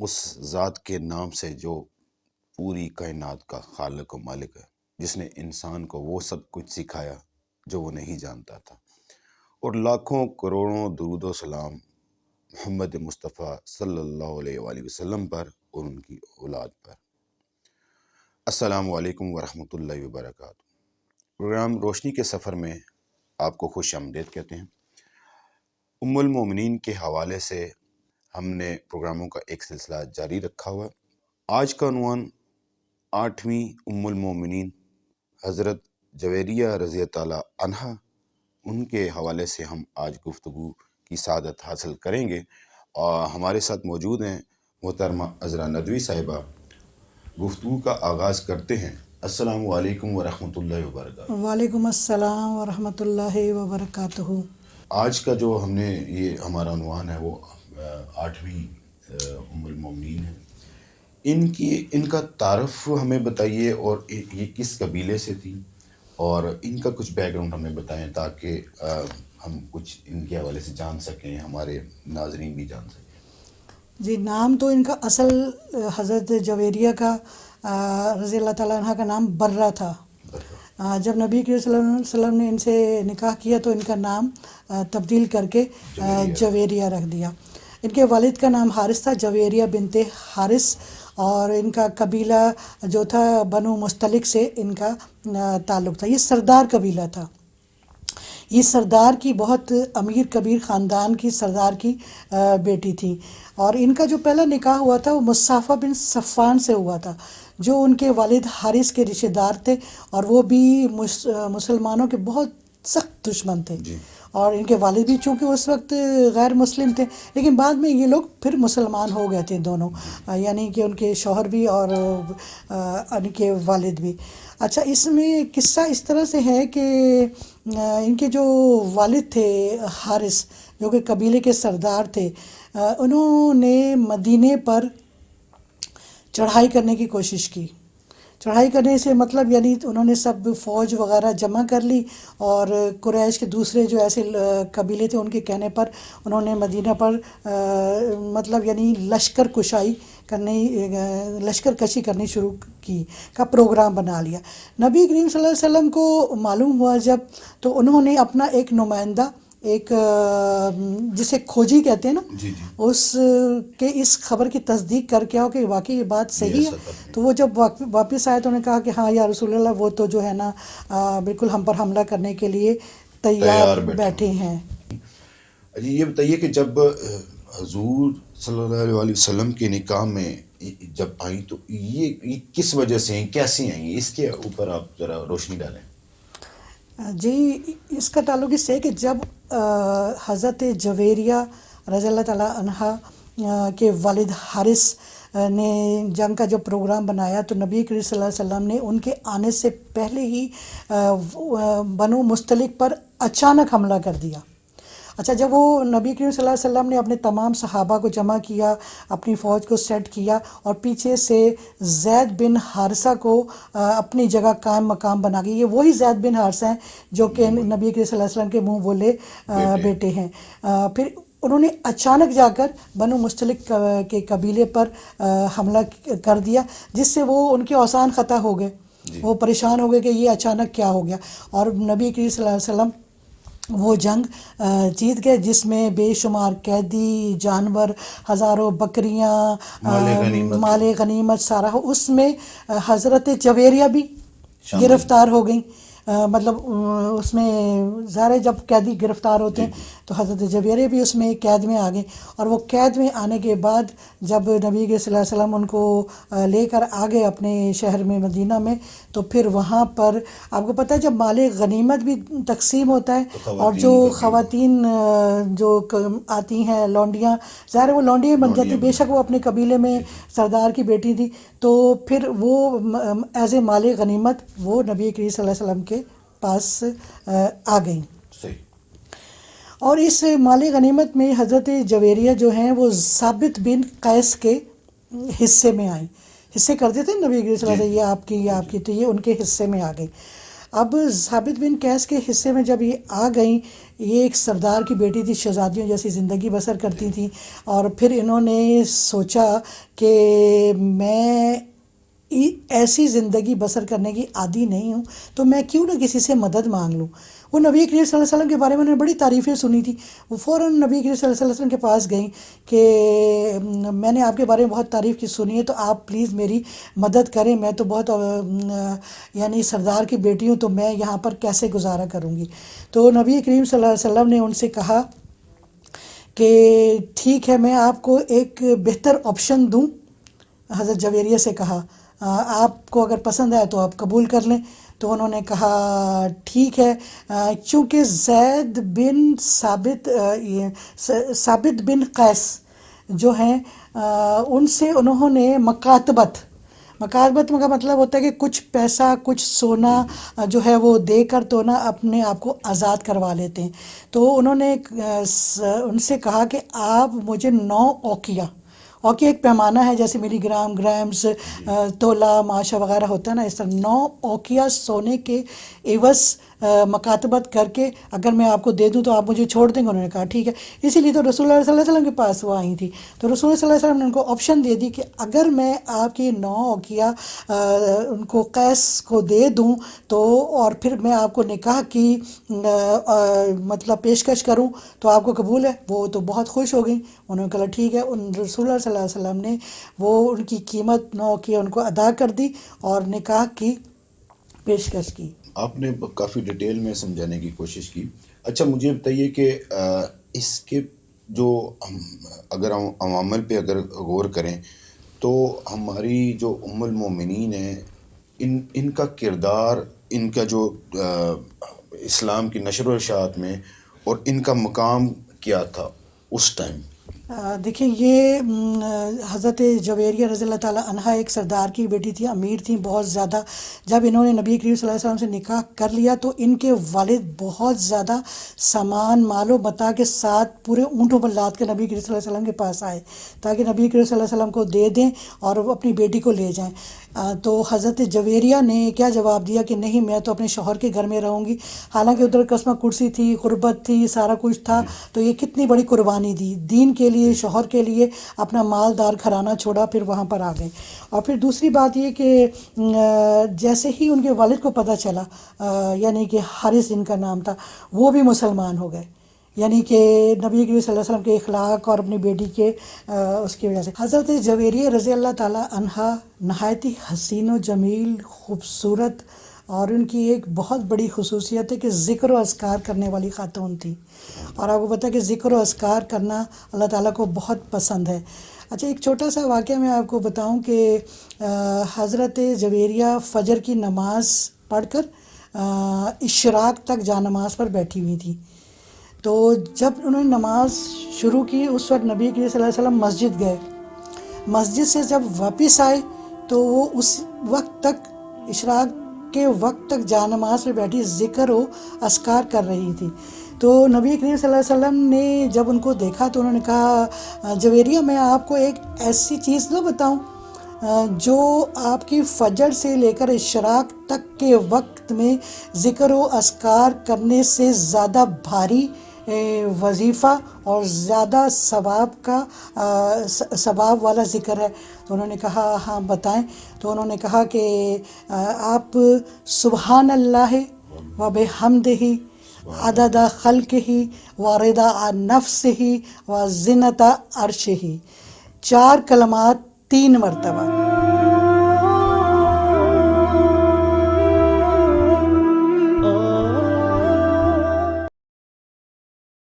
اس ذات کے نام سے جو پوری کائنات کا خالق و مالک ہے، جس نے انسان کو وہ سب کچھ سکھایا جو وہ نہیں جانتا تھا، اور لاکھوں کروڑوں درود و سلام محمد مصطفیٰ صلی اللہ علیہ وآلہ وسلم پر اور ان کی اولاد پر۔ السلام علیکم ورحمۃ اللہ وبرکاتہ۔ پروگرام روشنی کے سفر میں آپ کو خوش آمدید کہتے ہیں۔ ام المومنین کے حوالے سے ہم نے پروگراموں کا ایک سلسلہ جاری رکھا ہوا۔ آج کا عنوان 8ویں ام المومنین حضرت جویریہ رضی اللہ عنہا، ان کے حوالے سے ہم آج گفتگو کی سعادت حاصل کریں گے، اور ہمارے ساتھ موجود ہیں محترمہ عذرا ندوی صاحبہ۔ گفتگو کا آغاز کرتے ہیں۔ السلام علیکم ورحمۃ اللہ وبرکاتہ۔ وعلیکم السلام ورحمۃ اللہ وبرکاتہ۔ آج کا جو ہم نے یہ ہمارا عنوان ہے وہ 8ویں ام المومنین ہے۔ ان کا تعارف ہمیں بتائیے، اور یہ کس قبیلے سے تھی، اور ان کا کچھ بیک گراؤنڈ ہمیں بتائیں تاکہ ہم کچھ ان کے حوالے سے جان سکیں، ہمارے ناظرین بھی جان سکیں۔ جی، نام تو ان کا اصل حضرت جویریہ کا رضی اللہ تعالیٰ عنہ کا نام برہ تھا۔ جب نبی کریم صلی اللہ علیہ وسلم نے ان سے نکاح کیا تو ان کا نام تبدیل کر کے جویریہ رکھ دیا۔ ان کے والد کا نام حارث تھا، جویریہ بنت حارث، اور ان کا قبیلہ جو تھا بنو مستلق سے ان کا تعلق تھا۔ یہ سردار قبیلہ تھا، یہ سردار کی بہت امیر کبیر خاندان کی سردار کی بیٹی تھی، اور ان کا جو پہلا نکاح ہوا تھا وہ مصعفہ بن صفان سے ہوا تھا، جو ان کے والد حارث کے رشتہ دار تھے، اور وہ بھی مسلمانوں کے بہت سخت دشمن تھے۔ اور ان کے والد بھی چونکہ اس وقت غیر مسلم تھے، لیکن بعد میں یہ لوگ پھر مسلمان ہو گئے تھے دونوں، یعنی کہ ان کے شوہر بھی اور ان کے والد بھی۔ اچھا، اس میں قصہ اس طرح سے ہے کہ ان کے جو والد تھے حارث، جو کہ قبیلے کے سردار تھے، انہوں نے مدینے پر چڑھائی کرنے کی کوشش کی۔ چڑھائی کرنے سے مطلب یعنی انہوں نے سب فوج وغیرہ جمع کر لی، اور قریش کے دوسرے جو ایسے قبیلے تھے ان کے کہنے پر انہوں نے مدینہ پر مطلب یعنی لشکر کشی کرنی شروع کی کا پروگرام بنا لیا۔ نبی کریم صلی اللہ علیہ وسلم کو معلوم ہوا جب، تو انہوں نے اپنا ایک نمائندہ، ایک جسے کھوجی کہتے ہیں نا، اس کے اس خبر کی تصدیق کر کے کہ واقعی یہ بات صحیح ہے، تو وہ جب واپس آئے تو انہوں نے کہا کہ ہاں یا رسول اللہ، وہ تو جو ہے نا بالکل ہم پر حملہ کرنے کے لیے تیار بیٹھے ہیں۔ جی، یہ بتائیے کہ جب حضور صلی اللہ علیہ وسلم کے نکاح میں جب آئیں تو یہ کس وجہ سے ہیں، کیسے آئیں، اس کے اوپر آپ ذرا روشنی ڈالیں۔ جی، اس کا تعلق اس سے ہے کہ جب حضرت جویریہ رضی اللہ تعالیٰ عنہ کے والد حارث نے جنگ کا جو پروگرام بنایا، تو نبی کریم صلی اللہ علیہ وسلم نے ان کے آنے سے پہلے ہی بنو مستلق پر اچانک حملہ کر دیا۔ اچھا، جب وہ نبی کریم صلی اللہ علیہ وسلم نے اپنے تمام صحابہ کو جمع کیا، اپنی فوج کو سیٹ کیا، اور پیچھے سے زید بن حارثہ کو اپنی جگہ قائم مقام بنا کے، یہ وہی زید بن حارثہ ہیں جو کہ نبی کریم صلی اللہ علیہ وسلم کے منہ بولے بیٹے ہیں، پھر انہوں نے اچانک جا کر بنو مستلق کے قبیلے پر حملہ کر دیا، جس سے وہ ان کے اوزان خطا ہو گئے، وہ پریشان ہو گئے کہ یہ اچانک کیا ہو گیا، اور نبی کریم صلی اللہ علیہ وسلم وہ جنگ جیت گئے، جس میں بے شمار قیدی، جانور، ہزاروں بکریاں، مال غنیمت سارا ہو، اس میں حضرت جویریہ بھی گرفتار ہو گئیں۔ مطلب اس میں ظاہر جب قیدی گرفتار ہوتے ہیں تو حضرت جویریہ بھی اس میں قید میں آ گئے، اور وہ قید میں آنے کے بعد جب نبی صلی اللہ علیہ وسلم ان کو لے کر آ گئے اپنے شہر میں مدینہ میں، تو پھر وہاں پر آپ کو پتہ ہے جب مال غنیمت بھی تقسیم ہوتا ہے، اور جو خواتین جو آتی ہیں لونڈیاں، ظاہر وہ لونڈیاں بن جاتی، بے شک وہ اپنے قبیلے میں سردار کی بیٹی تھی، تو پھر وہ ایز اے مال غنیمت وہ نبی کریم صلی اللہ علیہ وسلم کے پاس آ گئیں۔ اور اس مال غنیمت میں حضرت جویریہ جو ہیں وہ ثابت بن قیس کے حصے میں آئیں، حصے کرتے تھے نبی صلی اللہ علیہ وسلم، یہ آپ کی، یہ آپ کی، تو یہ ان کے حصے میں آ گئی۔ اب ثابت بن قیس کے حصے میں جب یہ آ گئیں، یہ ایک سردار کی بیٹی تھی، شہزادیوں جیسی زندگی بسر کرتی تھیں، اور پھر انہوں نے سوچا کہ میں ایسی زندگی بسر کرنے کی عادی نہیں ہوں، تو میں کیوں نہ کسی سے مدد مانگ لوں۔ وہ نبی کریم صلی اللہ علیہ وسلم کے بارے میں انہوں نے بڑی تعریفیں سنی تھی، وہ فوراً نبی کریم صلی اللہ علیہ وسلم کے پاس گئیں کہ میں نے آپ کے بارے میں بہت تعریف کی سنی ہے، تو آپ پلیز میری مدد کریں، میں تو بہت یعنی سردار کی بیٹی ہوں، تو میں یہاں پر کیسے گزارا کروں گی۔ تو نبی کریم صلی اللہ علیہ وسلم نے ان سے کہا کہ ٹھیک ہے، میں آپ کو ایک بہتر آپشن دوں۔ حضرت جویریہ سے کہا آپ کو اگر پسند آئے تو آپ قبول کر لیں۔ تو انہوں نے کہا ٹھیک ہے، چونکہ زید بن ثابت بن قیس جو ہیں ان سے انہوں نے مکاتبت کا مطلب ہوتا ہے کہ کچھ پیسہ، کچھ سونا جو ہے وہ دے کر تو نا اپنے آپ کو آزاد کروا لیتے ہیں۔ تو انہوں نے ان سے کہا کہ آپ مجھے 9 اوقیہ ایک پیمانہ ہے جیسے ملی گرام، گرامز، تولہ، معاشہ وغیرہ ہوتا ہے نا، اس طرح 9 اوقیہ سونے کے عوض مکاتبت کر کے اگر میں آپ کو دے دوں تو آپ مجھے چھوڑ دیں گے۔ انہوں نے کہا ٹھیک ہے۔ اسی لیے تو رسول اللہ صلی اللہ علیہ وسلم کے پاس وہ آئی تھی، تو رسول اللہ صلی اللہ علیہ وسلم نے ان کو آپشن دے دی کہ اگر میں آپ کی 9 اوقیہ ان کو قیس کو دے دوں تو، اور پھر میں آپ کو نکاح کی مطلب پیشکش کروں تو آپ کو قبول ہے؟ وہ تو بہت خوش ہو گئیں، انہوں نے کہا ٹھیک ہے۔ رسول اللہ صلی اللہ علیہ وسلم نے وہ ان کی قیمت 9 اوقیہ ان کو ادا کر دی اور نکاح کی پیشکش کی۔ آپ نے کافی ڈیٹیل میں سمجھانے کی کوشش کی۔ اچھا مجھے بتائیے کہ اس کے جو اگر ہم عوامل پہ اگر غور کریں تو ہماری جو ام المومنین ہیں، ان کا کردار، ان کا جو اسلام کی نشر و اشاعت میں، اور ان کا مقام کیا تھا اس ٹائم؟ دیکھیں، یہ حضرت جویریہ رضی اللہ تعالیٰ عنہا ایک سردار کی بیٹی تھی، امیر تھیں بہت زیادہ۔ جب انہوں نے نبی کریم صلی اللہ علیہ وسلم سے نکاح کر لیا تو ان کے والد بہت زیادہ سامان، مال و متاع کے ساتھ پورے اونٹوں پر لاد کے نبی کریم صلی اللہ علیہ وسلم کے پاس آئے تاکہ نبی کریم صلی اللہ علیہ وسلم کو دے دیں اور وہ اپنی بیٹی کو لے جائیں۔ تو حضرت جویریہ نے کیا جواب دیا کہ نہیں، میں تو اپنے شوہر کے گھر میں رہوں گی، حالانکہ ادھر قسمہ کرسی تھی، غربت تھی، سارا کچھ تھا، تو یہ کتنی بڑی قربانی دی دین کے لیے، شوہر کے لیے، اپنا مالدار گھرانہ چھوڑا، پھر وہاں پر آ گئے۔ اور پھر دوسری بات یہ کہ جیسے ہی ان کے والد کو پتہ چلا، یعنی کہ حارث جن کا نام تھا، وہ بھی مسلمان ہو گئے، یعنی کہ نبی کریم صلی اللہ علیہ وسلم کے اخلاق اور اپنی بیٹی کے اس کی وجہ سے۔ حضرت جویریہ رضی اللہ تعالیٰ عنہا نہایت ہی حسین و جمیل، خوبصورت، اور ان کی ایک بہت بڑی خصوصیت ہے کہ ذکر و اذکار کرنے والی خاتون تھی، اور آپ کو پتہ ہے کہ ذکر و اذکار کرنا اللہ تعالیٰ کو بہت پسند ہے۔ اچھا، ایک چھوٹا سا واقعہ میں آپ کو بتاؤں کہ حضرت جویریہ فجر کی نماز پڑھ کر اشراق تک جا نماز پر بیٹھی ہوئی تھی۔ تو جب انہوں نے نماز شروع کی اس وقت نبی کریم صلی اللہ علیہ وسلم مسجد گئے، مسجد سے جب واپس آئے تو وہ اس وقت تک، اشراق کے وقت تک جا نماز پہ بیٹھی ذکر و اذکار کر رہی تھی۔ تو نبی کریم صلی اللہ علیہ وسلم نے جب ان کو دیکھا تو انہوں نے کہا جویریہ، میں آپ کو ایک ایسی چیز نہ بتاؤں جو آپ کی فجر سے لے کر اشراق تک کے وقت میں ذکر و اذکار کرنے سے زیادہ بھاری وظیفہ اور زیادہ ثواب والا ذکر ہے؟ تو انہوں نے کہا ہاں بتائیں۔ تو انہوں نے کہا کہ آپ سبحان اللہ و بحمدہ عدد خلقہ و رضا نفسہ و زنۃ عرشہ، 4 کلمات 3 مرتبہ۔